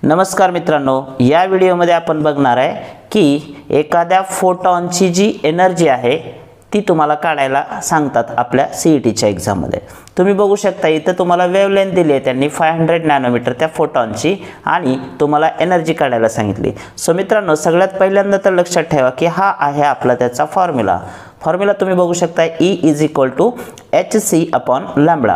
नमस्कार मित्रांनो, या व्हिडिओमध्ये आपण बघणार आहे की एखाद्या फोटॉनची जी एनर्जी आहे ती तुम्हाला काढायला सांगतात आपल्या सीईटीच्या एग्जाम मध्ये। तुम्ही बघू शकता इथे तुम्हाला वेवलेंथ दिली आहे त्यांनी 500 नॅनोमीटर त्या फोटॉनची आणि तुम्हाला एनर्जी काढायला सांगितली। सो मित्रांनो, सगळ्यात पहिल्यांदा तर लक्षात ठेवा की हा आहे आपला त्याचा फॉर्म्युला तुम्ही बघू शकता E = hc/λ।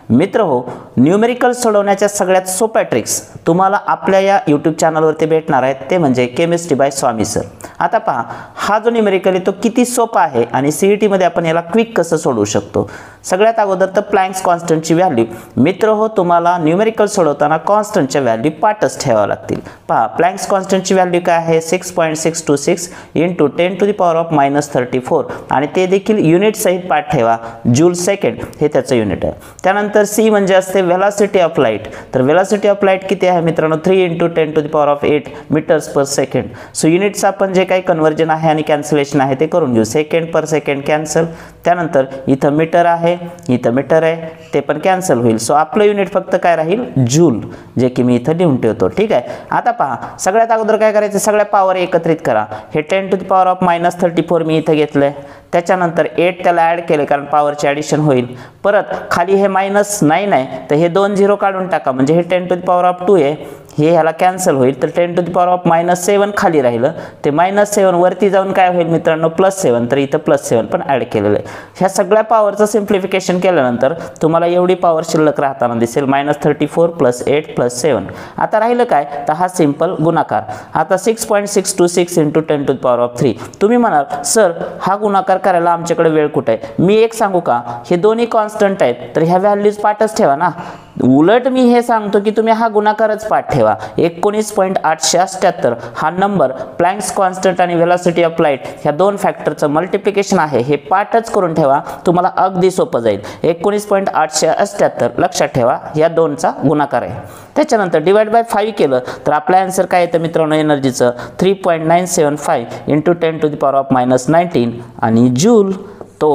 मित्र हो, न्यूमेरिकल सोडवण्याच्या सगळ्यात सोप्या ट्रिक्स तुम्हाला आपल्या या YouTube चॅनलवरती भेटणार आहेत, ते म्हणजे केमिस्ट्री बाय स्वामी सर। आता पहा, हा जो न्यूमेरिकल आहे तो किती सोपा आहे आणि सीईटी मध्ये आपण याला क्विक कसं सोडवू शकतो। सगळ्यात अगोदर तर प्लँक्स कॉन्स्टंटची व्हॅल्यू मित्र हो तुम्हाला न्यूमेरिकल सोडवताना कॉन्स्टंटच्या व्हॅल्यू पाठच ठेवाव्या लागतील। पहा, प्लँक्स कॉन्स्टंटची व्हॅल्यू काय आहे 6.626 × 10⁻34 आणि ते देखील युनिट सहित पाठ ठेवा। जूल सेकंड हे त्याचं युनिट आहे। त्यानंतर सी म्हणजे असते वेलोसिटी ऑफ लाइट। तर वेलोसिटी ऑफ लाइट किती आहे मित्रांनो 3 × 10⁸ मीटर्स पर सेकंड। सो युनिट्स आपण जे काही कन्वर्जन आहे आणि कॅन्सलेशन आहे ते करून घेऊ। सेकंड पर सेकंड कॅन्सल, त्यानंतर इथं मीटर आहे, इथं मीटर आहे, ते पण कॅन्सल होईल। सो आपलं युनिट फक्त काय राहील जूल, जे की मी इथं लिहून ठेवतो। ठीक आहे, आता पहा सगळ्यात अगोदर काय करायचं, सगळ्या पॉवर एकत्रित करा। हे 10⁻−34 मी इथं घेतलंय, त्याच्यानंतर 8 त्याला ऍड केले कारण पॉवरची ॲडिशन होईल। परत खाली हे -9 आहे तर हे 2 0 काढून टाका, म्हणजे हे 10⁻2 आहे, हे ह्याला कॅन्सल होईल। तर 10⁻−7 खाली राहिलं, ते -7 वरती जाऊन काय होईल मित्रांनो +7, तर इथं +7 पण ऍड केलेलं आहे। ह्या सगळ्या पॉवरचं सिम्प्लिफिकेशन केल्यानंतर तुम्हाला एवढी पॉवर शिल्लक राहताना दिसेल -34 + 8 + 7। आता राहिलं काय, तर हा सिंपल गुणाकार। आता 6.626 × 10⁻3। तुम्ही म्हणाल सर हा गुणाकार करायला आमच्याकडे वेळ कुठे आहे? मी एक सांगू का, हे दोन्ही कॉन्स्टंट आहेत तर ह्या व्हॅल्यूज पाठच ठेवा ना। उलट मी हे सांगतो की तुम्ही हा गुणाकारच पाठ ठेवा। 19.878 हा नंबर प्लँक्स कॉन्स्टंट आणि वेलोसिटी ऑफ लाइट ह्या दोन फॅक्टरचं मल्टिप्लिकेशन आहे, हे पाठच करून ठेवा, तुम्हाला अगदी सोपं जाईल। 19.878 लक्षात ठेवा, या दोनचा गुणाकार आहे। त्याच्यानंतर डिवाइड बाय 5 केलं तर आपला आन्सर काय येतं मित्रांनो एनर्जीचं 3.975 × 10⁻−19 आणि जूल। तो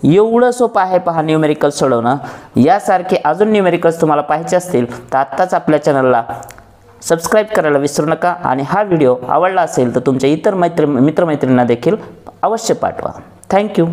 एवढं सोपं आहे पहा न्यूमेरिकल सोडवणं। यासारखे अजून न्यूमेरिकल्स तुम्हाला पाहायचे असतील तर आत्ताच आपल्या चॅनलला सबस्क्राईब करायला विसरू नका आणि हा व्हिडिओ आवडला असेल तर तुमच्या इतर मित्रमैत्रिणींना देखील अवश्य पाठवा। थँक्यू।